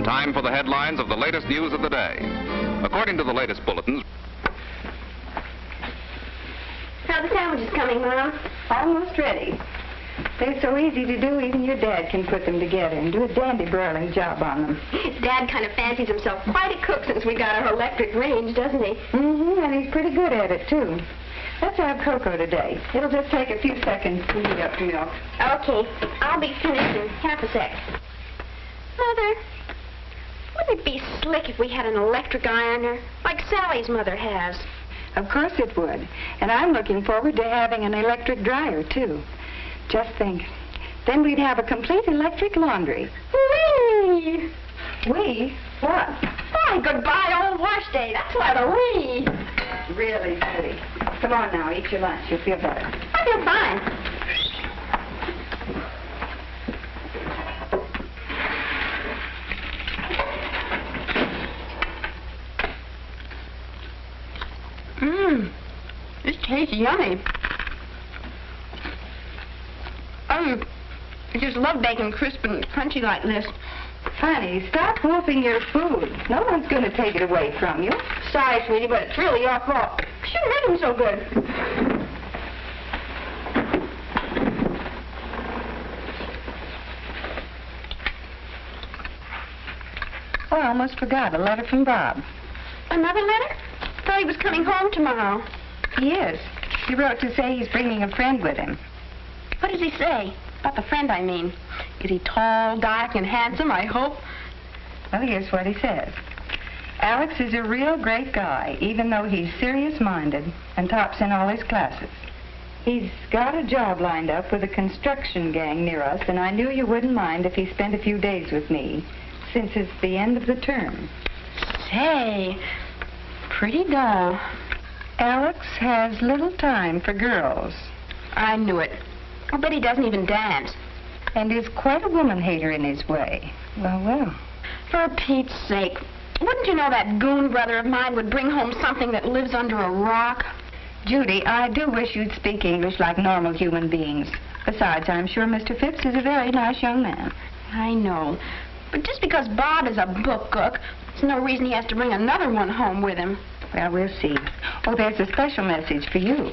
Time for the headlines of the latest news of the day. According to the latest bulletins... How are the sandwiches coming, Mom? Almost ready. They're so easy to do, even your dad can put them together and do a dandy broiling job on them. Dad kind of fancies himself quite a cook since we got our electric range, doesn't he? Mm-hmm, and he's pretty good at it, too. Let's have cocoa today. It'll just take a few seconds to heat up the milk. Okay. I'll be finished in half a sec. Mother... wouldn't it be slick if we had an electric ironer, like Sally's mother has? Of course it would. And I'm looking forward to having an electric dryer, too. Just think. Then we'd have a complete electric laundry. Whee! We? What? Why, goodbye, old wash day. That's why the wee. Really, Judy. Come on now, eat your lunch. You'll feel better. I feel fine. This tastes yummy. I just love bacon crisp and crunchy like this. Honey, stop wolfing your food. No one's going to take it away from you. Sorry, sweetie, but it's really your fault. You shouldn't make them so good. Oh, I almost forgot. A letter from Bob. Another letter? Thought he was coming home tomorrow. He is. He wrote to say he's bringing a friend with him. What does he say? About the friend, I mean. Is he tall, dark, and handsome, I hope? Well, here's what he says. Alex is a real great guy, even though he's serious-minded and tops in all his classes. He's got a job lined up with a construction gang near us, and I knew you wouldn't mind if he spent a few days with me, since it's the end of the term. Say, pretty dull. Alex has little time for girls. I knew it. I bet he doesn't even dance. And is quite a woman-hater in his way. Well, well. For Pete's sake, wouldn't you know that goon brother of mine would bring home something that lives under a rock? Judy, I do wish you'd speak English like normal human beings. Besides, I'm sure Mr. Phipps is a very nice young man. I know. But just because Bob is a book cook, there's no reason he has to bring another one home with him. Well, we'll see. Oh, there's a special message for you.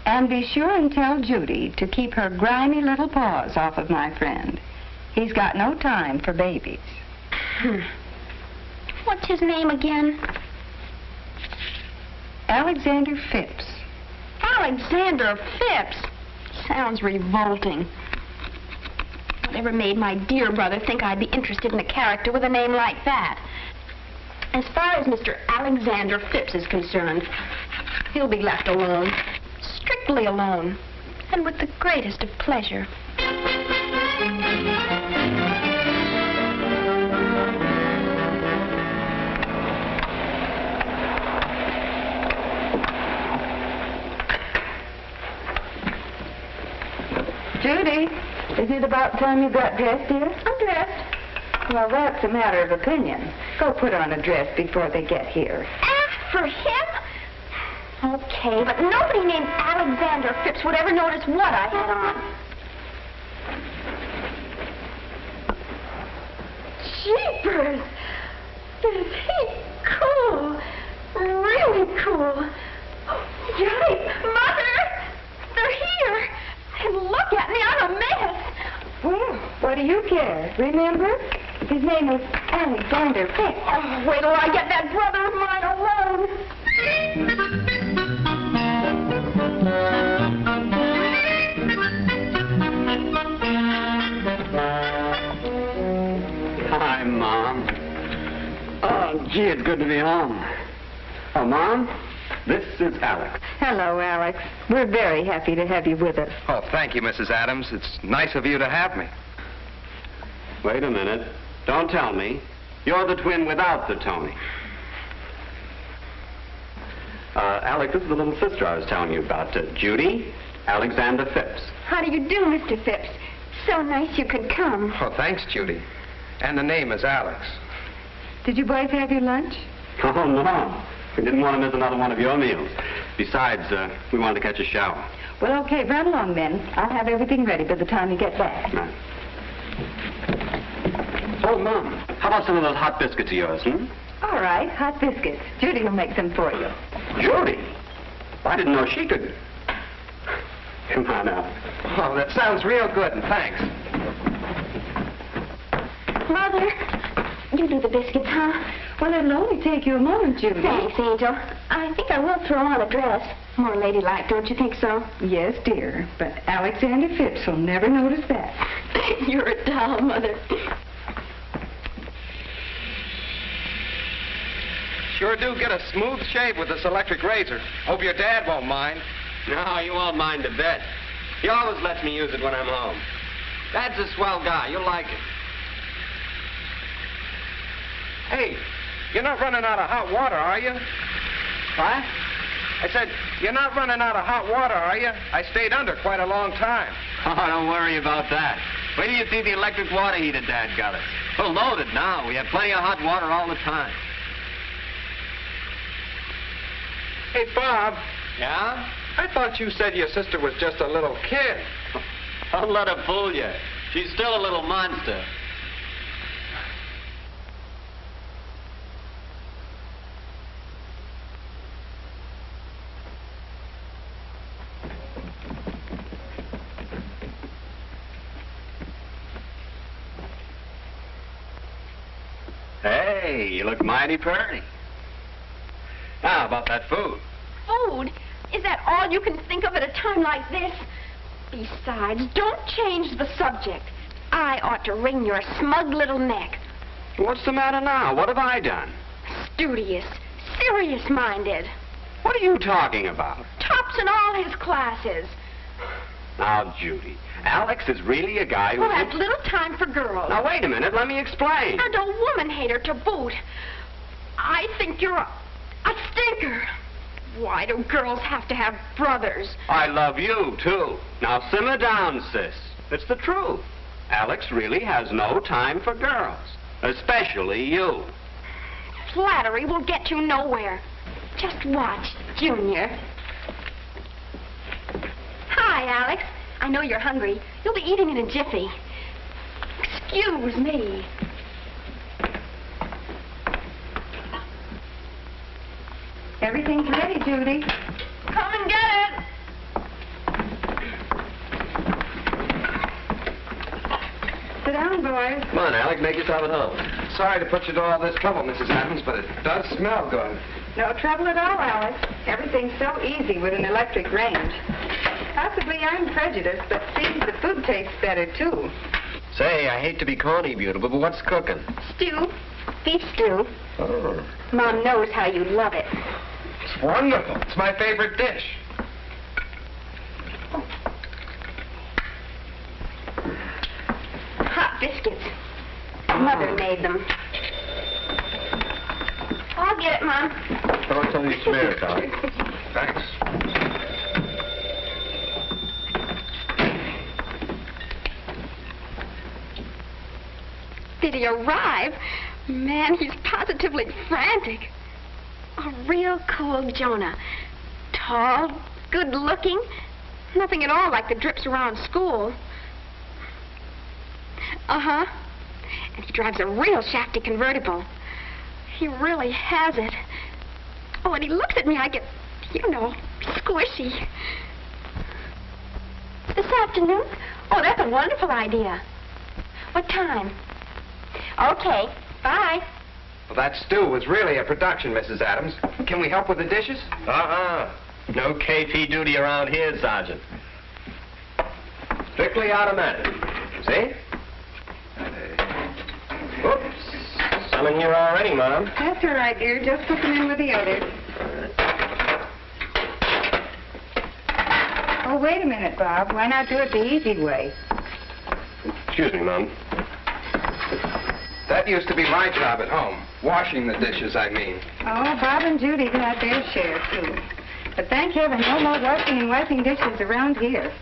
And be sure and tell Judy to keep her grimy little paws off of my friend. He's got no time for babies. What's his name again? Alexander Phipps. Alexander Phipps? Sounds revolting. Whatever made my dear brother think I'd be interested in a character with a name like that? As far as Mr. Alexander Phipps is concerned, he'll be left alone. Strictly alone. And with the greatest of pleasure. Judy, is it about time you got dressed, dear? I'm dressed. Well, that's a matter of opinion. Go put on a dress before they get here. For him? Okay, but nobody named Alexander Phipps would ever notice what I had on. Jeepers! Is he cool? Really cool. Judy, Mother! They're here! And look at me, I'm a mess! Well, what do you care? Remember? His name is Alexander Phipps. Oh, wait till I get that brother of mine alone. Hi, Mom. Oh, gee, it's good to be home. Oh, Mom, this is Alex. Hello, Alex. We're very happy to have you with us. Oh, thank you, Mrs. Adams. It's nice of you to have me. Wait a minute. Don't tell me. You're the twin without the Tony. Alec, this is the little sister I was telling you about. Judy, Alexander Phipps. How do you do, Mr. Phipps? So nice you could come. Oh, thanks, Judy. And the name is Alex. Did you boys have your lunch? Oh, no. We didn't want to miss another one of your meals. Besides, we wanted to catch a shower. Well, okay, run along then. I'll have everything ready by the time you get back. Right. Oh, Mom, how about some of those hot biscuits of yours, All right, hot biscuits. Judy will make them for you. Judy? I didn't know she could. Come on now. Oh, that sounds real good, and thanks. Mother, you do the biscuits, huh? Well, it'll only take you a moment, Judy. Thanks, Angel. I think I will throw on a dress. More ladylike, don't you think so? Yes, dear, but Alexander Phipps will never notice that. You're a doll, Mother. Sure do get a smooth shave with this electric razor. Hope your dad won't mind. No, he won't mind a bit. He always lets me use it when I'm home. Dad's a swell guy. You'll like it. Hey, you're not running out of hot water, are you? What? I said, you're not running out of hot water, are you? I stayed under quite a long time. Oh, don't worry about that. Wait till you see the electric water heater Dad got us. We're loaded now. We have plenty of hot water all the time. Hey, Bob, Yeah? I thought you said your sister was just a little kid. Don't let her fool you. She's still a little monster. Hey, you look mighty pretty. Now, about that food. Food? Is that all you can think of at a time like this? Besides, don't change the subject. I ought to wring your smug little neck. What's the matter now? What have I done? Studious, serious-minded. What are you talking about? Tops in all his classes. Now, Judy, Alex is really a guy who... Well, has little time for girls. Now, wait a minute. Let me explain. And a woman-hater to boot. I think you're a stinker. Why do girls have to have brothers? I love you, too. Now, simmer down, sis. It's the truth. Alex really has no time for girls. Especially you. Flattery will get you nowhere. Just watch, Junior. Hi, Alex. I know you're hungry. You'll be eating in a jiffy. Excuse me. Everything's ready, Judy. Come and get it. Sit down, boys. Come on, Alec, make yourself at home. Sorry to put you to all this trouble, Mrs. Adams, but it does smell good. No trouble at all, Alex. Everything's so easy with an electric range. Possibly I'm prejudiced, but seems the food tastes better, too. Say, I hate to be corny, beautiful, but what's cooking? Stew. Beef stew. Oh. Mom knows how you love it. It's wonderful. It's my favorite dish. Hot biscuits. Mother made them. I'll get it, Mom. Don't tell you spare, Tommy. Thanks. Did he arrive? Man, he's positively frantic. A real cool Jonah. Tall, good-looking. Nothing at all like the drips around school. Uh-huh. And he drives a real shafty convertible. He really has it. Oh, when he looks at me, I get, you know, squishy. This afternoon? Oh, that's a wonderful idea. What time? Okay. Bye. Well, that stew was really a production, Mrs. Adams. Can we help with the dishes? Uh-huh. No KP duty around here, Sergeant. Strictly automatic. See? Oops. Some in here already, Mom. That's all right, dear. Just put them in with the others. Oh, wait a minute, Bob. Why not do it the easy way? Excuse me, Mom. That used to be my job at home. Washing the dishes, I mean. Oh, Bob and Judy had their share, too. But thank heaven, no more washing and wiping dishes around here.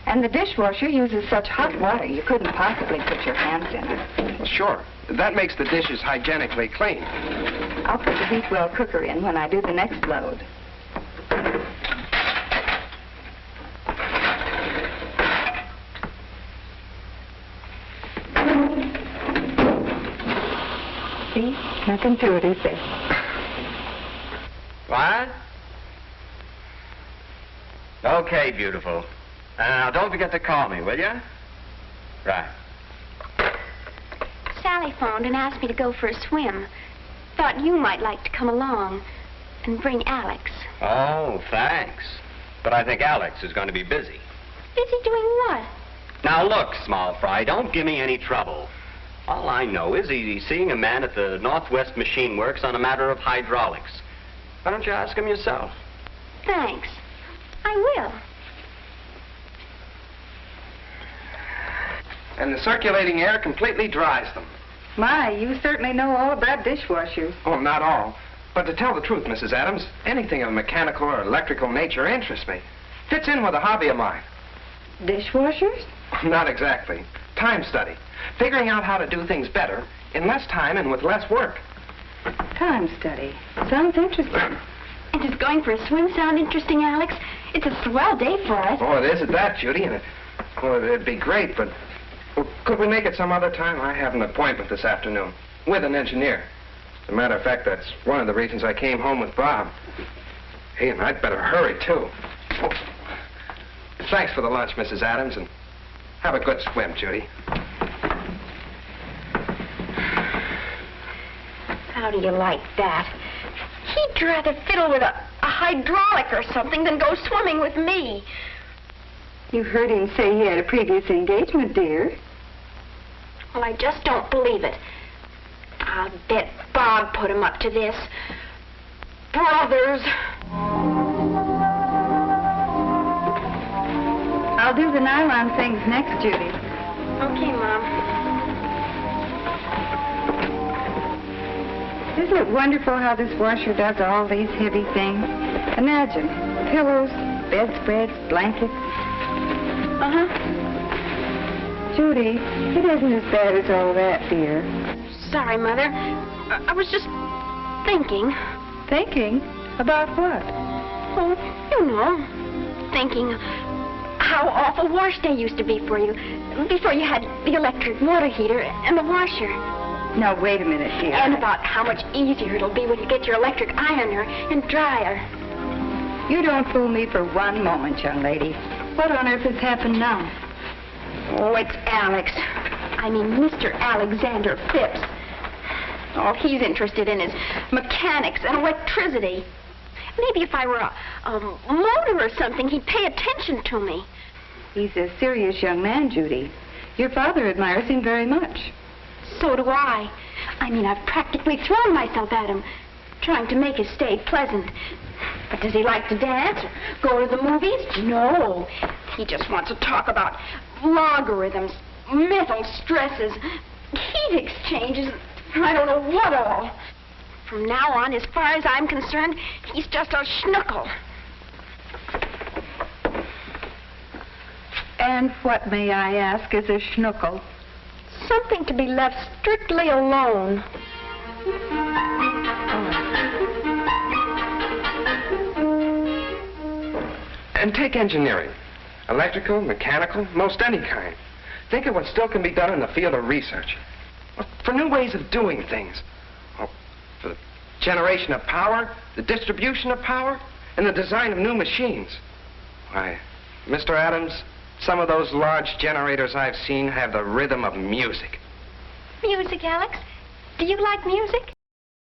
And the dishwasher uses such hot water, you couldn't possibly put your hands in it. Well, sure. That makes the dishes hygienically clean. I'll put the deep well cooker in when I do the next load. See? Nothing to it, is there? What? Okay, beautiful. Now, don't forget to call me, will you? Right. Sally phoned and asked me to go for a swim. Thought you might like to come along and bring Alex. Oh, thanks. But I think Alex is going to be busy. Busy doing what? Now, look, small fry, don't give me any trouble. All I know is he's seeing a man at the Northwest Machine Works on a matter of hydraulics. Why don't you ask him yourself? Thanks. I will. And the circulating air completely dries them. My, you certainly know all about dishwashers. Oh, not all. But to tell the truth, Mrs. Adams, anything of a mechanical or electrical nature interests me. Fits in with a hobby of mine. Dishwashers? Not exactly. Time study. Figuring out how to do things better in less time and with less work. Time study. Sounds interesting. And does going for a swim sound interesting, Alex? It's a swell day for us. Oh, it is at that, Judy. And it'd be great, but could we make it some other time? I have an appointment this afternoon with an engineer. As a matter of fact, that's one of the reasons I came home with Bob. Hey, and I'd better hurry, too. Oh. Thanks for the lunch, Mrs. Adams, and have a good swim, Judy. How do you like that? He'd rather fiddle with a hydraulic or something than go swimming with me. You heard him say he had a previous engagement, dear. Well, I just don't believe it. I'll bet Bob put him up to this. Brothers. I'll do the nylon things next, Judy. Okay, Mom. Isn't it wonderful how this washer does all these heavy things? Imagine, pillows, bedspreads, blankets. Uh-huh. Judy, it isn't as bad as all that, dear. Sorry, Mother. I was just thinking. Thinking? About what? Oh, you know. Thinking how awful wash day used to be for you before you had the electric water heater and the washer. Now, wait a minute, dear. And about how much easier it'll be when you get your electric ironer and dryer. You don't fool me for one moment, young lady. What on earth has happened now? Oh, it's Alex. I mean, Mr. Alexander Phipps. All he's interested in is mechanics and electricity. Maybe if I were a motor or something, he'd pay attention to me. He's a serious young man, Judy. Your father admires him very much. So do I. I mean, I've practically thrown myself at him, trying to make his stay pleasant. But does he like to dance or go to the movies? No. He just wants to talk about logarithms, mental stresses, heat exchanges, I don't know what all. From now on, as far as I'm concerned, he's just a schnookle. And what, may I ask, is a schnookle? Something to be left strictly alone. And take engineering. Electrical, mechanical, most any kind. Think of what still can be done in the field of research. For new ways of doing things. For the generation of power, the distribution of power, and the design of new machines. Why, Mr. Adams, some of those large generators I've seen have the rhythm of music. Music, Alex? Do you like music?